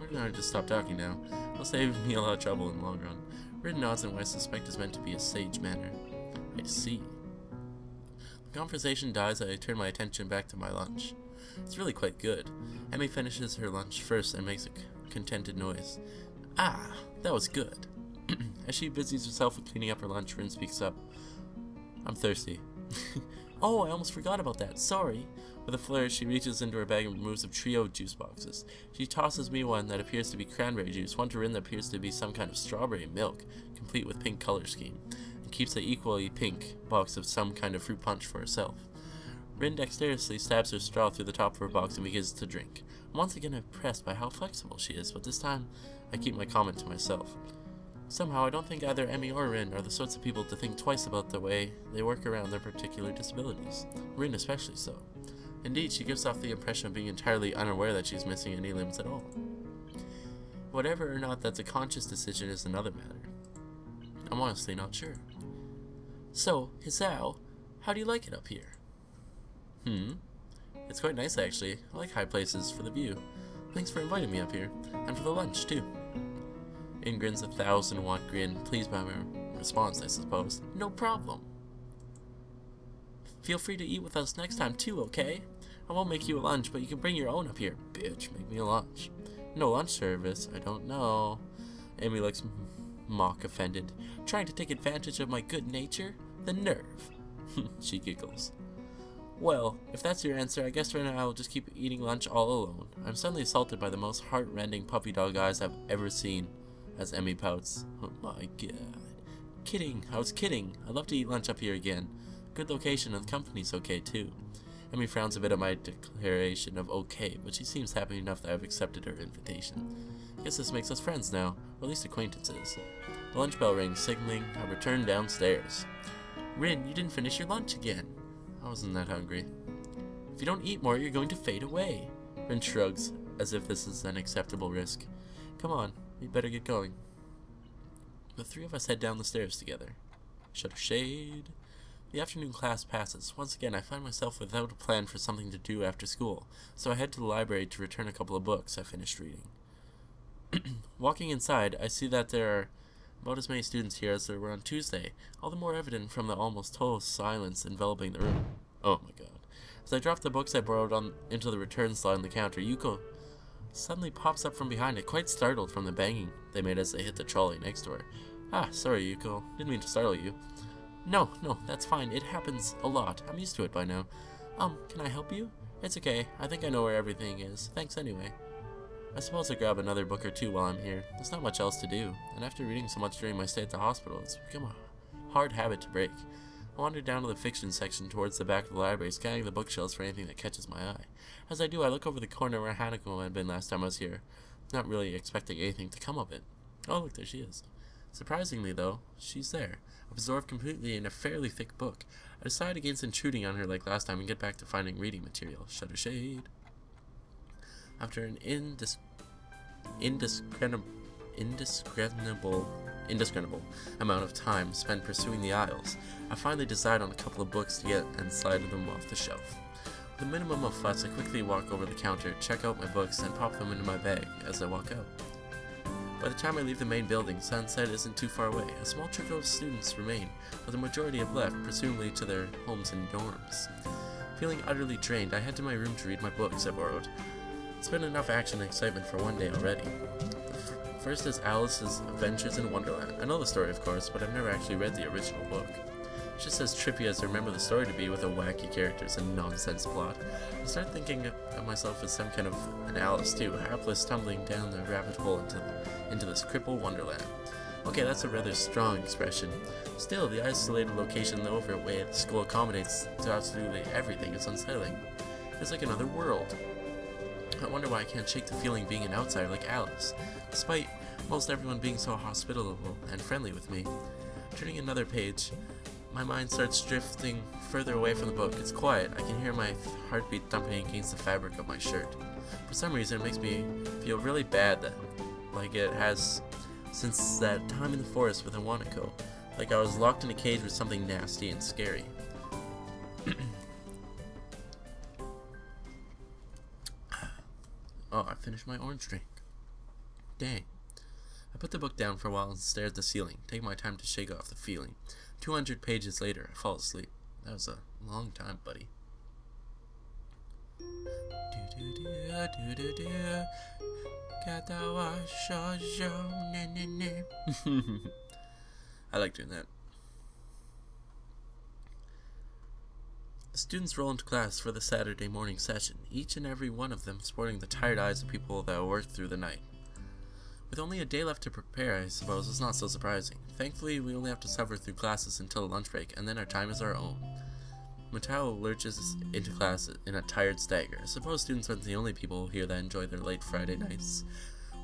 Why don't I just stop talking now? It'll save me a lot of trouble in the long run. Rin nods in what I suspect is meant to be a sage manner. I see. The conversation dies as I turn my attention back to my lunch. It's really quite good. Emmy finishes her lunch first and makes a contented noise. Ah, that was good. As she busies herself with cleaning up her lunch, Rin speaks up. I'm thirsty. Oh, I almost forgot about that. Sorry. With a flourish, she reaches into her bag and removes a trio of juice boxes. She tosses me one that appears to be cranberry juice, one to Rin that appears to be some kind of strawberry milk, complete with pink color scheme, and keeps the equally pink box of some kind of fruit punch for herself. Rin dexterously stabs her straw through the top of her box and begins to drink. I'm once again impressed by how flexible she is, but this time I keep my comment to myself. Somehow I don't think either Emmy or Rin are the sorts of people to think twice about the way they work around their particular disabilities. Rin especially so. Indeed, she gives off the impression of being entirely unaware that she's missing any limbs at all. Whether or not that's a conscious decision is another matter. I'm honestly not sure. So, Hisao, how do you like it up here? It's quite nice actually. I like high places for the view. Thanks for inviting me up here. And for the lunch too. In grins a 1,000-watt grin, pleased by my response, I suppose. No problem. Feel free to eat with us next time too, okay? I won't make you a lunch, but you can bring your own up here. Bitch, make me a lunch. No lunch service? I don't know. Amy looks mock offended. Trying to take advantage of my good nature? The nerve. She giggles. Well, if that's your answer, I guess right now I'll just keep eating lunch all alone. I'm suddenly assaulted by the most heart-rending puppy dog eyes I've ever seen. As Emmy pouts. Oh my god. Kidding, I was kidding. I'd love to eat lunch up here again. Good location and the company's okay too. Emmy frowns a bit at my declaration of okay, but she seems happy enough that I've accepted her invitation. Guess this makes us friends now, or at least acquaintances. The lunch bell rings, signaling a return downstairs. Rin, you didn't finish your lunch again. I wasn't that hungry. If you don't eat more, you're going to fade away. Rin shrugs, as if this is an acceptable risk. Come on. We better get going. The three of us head down the stairs together. Shutter shade. The afternoon class passes. Once again, I find myself without a plan for something to do after school, so I head to the library to return a couple of books I finished reading. Walking inside, I see that there are about as many students here as there were on Tuesday, all the more evident from the almost total silence enveloping the room. Oh my god. As I drop the books I borrowed into the return slot on the counter, Yuko suddenly pops up from behind it, quite startled from the banging they made as they hit the trolley next door. Ah, sorry Yuko, didn't mean to startle you. No, that's fine, it happens a lot, I'm used to it by now. Can I help you? It's okay, I think I know where everything is, thanks anyway. I suppose I'll grab another book or two while I'm here, there's not much else to do, and after reading so much during my stay at the hospital, it's become a hard habit to break. I wander down to the fiction section towards the back of the library, scanning the bookshelves for anything that catches my eye. As I do, I look over the corner where Hanako had been last time I was here, not really expecting anything to come of it. Oh look, there she is. Surprisingly though, she's there, absorbed completely in a fairly thick book. I decide against intruding on her like last time and get back to finding reading material. Shutter shade. After an indiscernible amount of time spent pursuing the aisles, I finally decide on a couple of books to get and slide them off the shelf. With a minimum of fuss, I quickly walk over the counter, check out my books, and pop them into my bag as I walk out. By the time I leave the main building, sunset isn't too far away. A small trickle of students remain, but the majority have left, presumably to their homes and dorms. Feeling utterly drained, I head to my room to read my books I borrowed. It's been enough action and excitement for one day already. The first is Alice's Adventures in Wonderland. I know the story, of course, but I've never actually read the original book. It's just as trippy as I remember the story to be, with a wacky characters and nonsense plot. I start thinking of myself as some kind of an Alice too, hapless tumbling down the rabbit hole into this crippled wonderland. Okay, that's a rather strong expression. Still, the isolated location and the overt way the school accommodates to absolutely everything is unsettling. It's like another world. I wonder why I can't shake the feeling being an outsider like Alice, despite most everyone being so hospitable and friendly with me. Turning another page, my mind starts drifting further away from the book. It's quiet. I can hear my heartbeat thumping against the fabric of my shirt. For some reason, it makes me feel really bad, like it has since that time in the forest with Iwanako, like I was locked in a cage with something nasty and scary. Oh, I finished my orange drink. Dang. I put the book down for a while and stared at the ceiling, taking my time to shake off the feeling. 200 pages later, I fall asleep. That was a long time, buddy. Katawa Shoujo. I like doing that. The students roll into class for the Saturday morning session, each and every one of them sporting the tired eyes of people that worked through the night. With only a day left to prepare, I suppose it's not so surprising. Thankfully, we only have to suffer through classes until lunch break, and then our time is our own. Mutou lurches into class in a tired stagger. I suppose students aren't the only people here that enjoy their late Friday nights.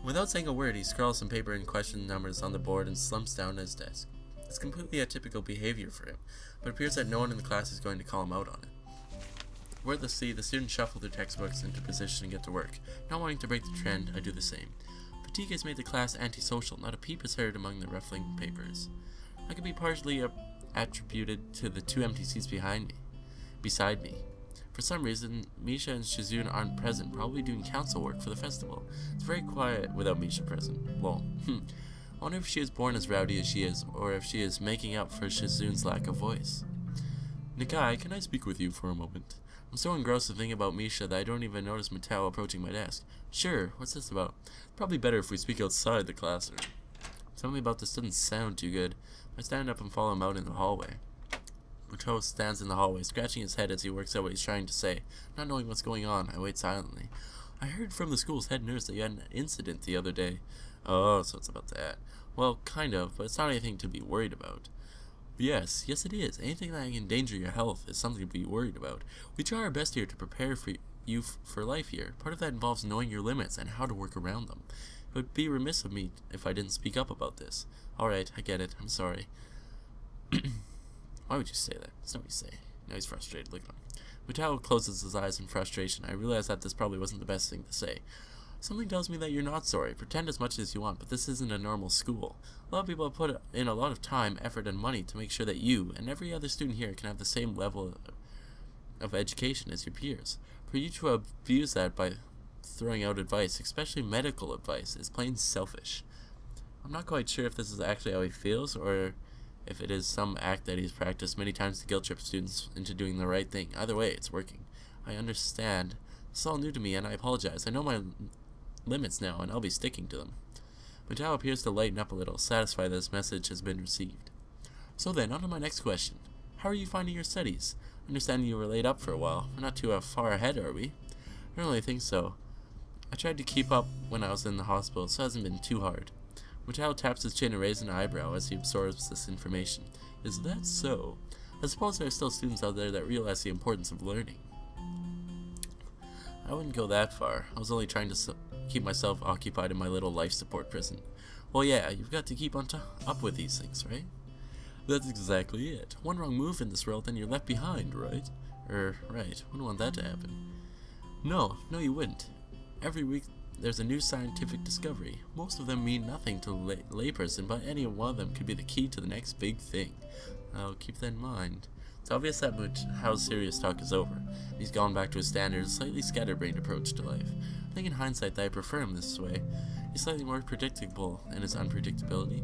Without saying a word, he scrawls some paper and question numbers on the board and slumps down at his desk. It's completely atypical behavior for him, but it appears that no one in the class is going to call him out on it. Wordlessly, the students shuffle their textbooks into position and get to work. Not wanting to break the trend, I do the same. Fatigue has made the class antisocial. Not a peep is heard among the ruffling papers. That could be partially attributed to the 2 empty seats beside me. For some reason, Misha and Shizune aren't present, probably doing council work for the festival. It's very quiet without Misha present. Lol. I wonder if she is born as rowdy as she is, or if she is making up for Shizune's lack of voice. Nakai, can I speak with you for a moment? I'm so engrossed to think about Misha that I don't even notice Mutou approaching my desk. Sure, what's this about? Probably better if we speak outside the classroom. Tell me about this doesn't sound too good. I stand up and follow him out in the hallway. Mutou stands in the hallway, scratching his head as he works out what he's trying to say. Not knowing what's going on, I wait silently. I heard from the school's head nurse that you had an incident the other day. Oh, so it's about that. Well, kind of, but it's not anything to be worried about. Yes it is. Anything that can endanger your health is something to be worried about. We try our best here to prepare you for life here. Part of that involves knowing your limits and how to work around them. It would be remiss of me if I didn't speak up about this. Alright, I get it. I'm sorry. Why would you say that? That's not what you say. Now he's frustrated. Look at him. Mutou closes his eyes in frustration. I realize that this probably wasn't the best thing to say. Something tells me that you're not sorry. Pretend as much as you want, but this isn't a normal school. A lot of people have put in a lot of time, effort, and money to make sure that you and every other student here can have the same level of education as your peers. For you to abuse that by throwing out advice, especially medical advice, is plain selfish. I'm not quite sure if this is actually how he feels, or if it is some act that he's practiced many times to guilt trip students into doing the right thing. Either way, it's working. I understand. It's all new to me, and I apologize. I know my limits now, and I'll be sticking to them. Mutou appears to lighten up a little, satisfied that his message has been received. So then, on to my next question. How are you finding your studies? I understand you were laid up for a while. We're not too far ahead, are we? I don't really think so. I tried to keep up when I was in the hospital, so it hasn't been too hard. Mutou taps his chin and raises an eyebrow as he absorbs this information. Is that so? I suppose there are still students out there that realize the importance of learning. I wouldn't go that far. I was only trying to keep myself occupied in my little life support prison. Well, yeah, you've got to keep on up with these things, right? That's exactly it. One wrong move in this world, then you're left behind, right? Right. Wouldn't want that to happen. No, you wouldn't. Every week, there's a new scientific discovery. Most of them mean nothing to a layperson, but any one of them could be the key to the next big thing. I'll keep that in mind. It's obvious that Mutou's serious talk is over. He's gone back to his standard, slightly scatterbrained approach to life. I think in hindsight that I prefer him this way. He's slightly more predictable in his unpredictability.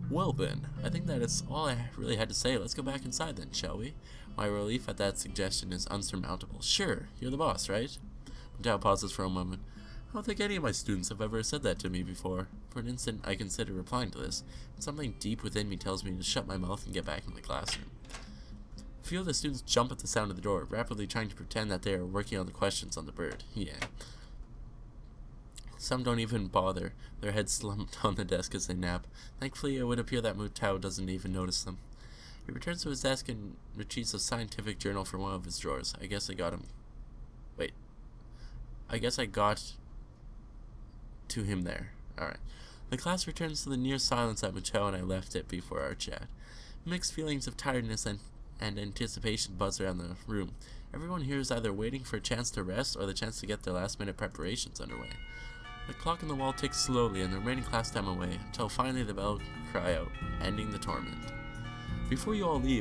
Well then, I think that is all I really had to say. Let's go back inside then, shall we? My relief at that suggestion is unsurmountable. Sure, you're the boss, right? Mutou pauses for a moment. I don't think any of my students have ever said that to me before. For an instant, I consider replying to this, and something deep within me tells me to shut my mouth and get back in the classroom. A few of the students jump at the sound of the door, rapidly trying to pretend that they are working on the questions on the bird. Yeah. Some don't even bother, their heads slumped on the desk as they nap. Thankfully, it would appear that Mutou doesn't even notice them. He returns to his desk and retrieves a scientific journal from one of his drawers. I guess I got to him there. Alright. The class returns to the near silence that Mutou and I left it before our chat. Mixed feelings of tiredness and anticipation buzz around the room. Everyone here is either waiting for a chance to rest or the chance to get their last-minute preparations underway. The clock on the wall ticks slowly and the remaining class time away, until finally the bell cry out, ending the torment. Before you all leave,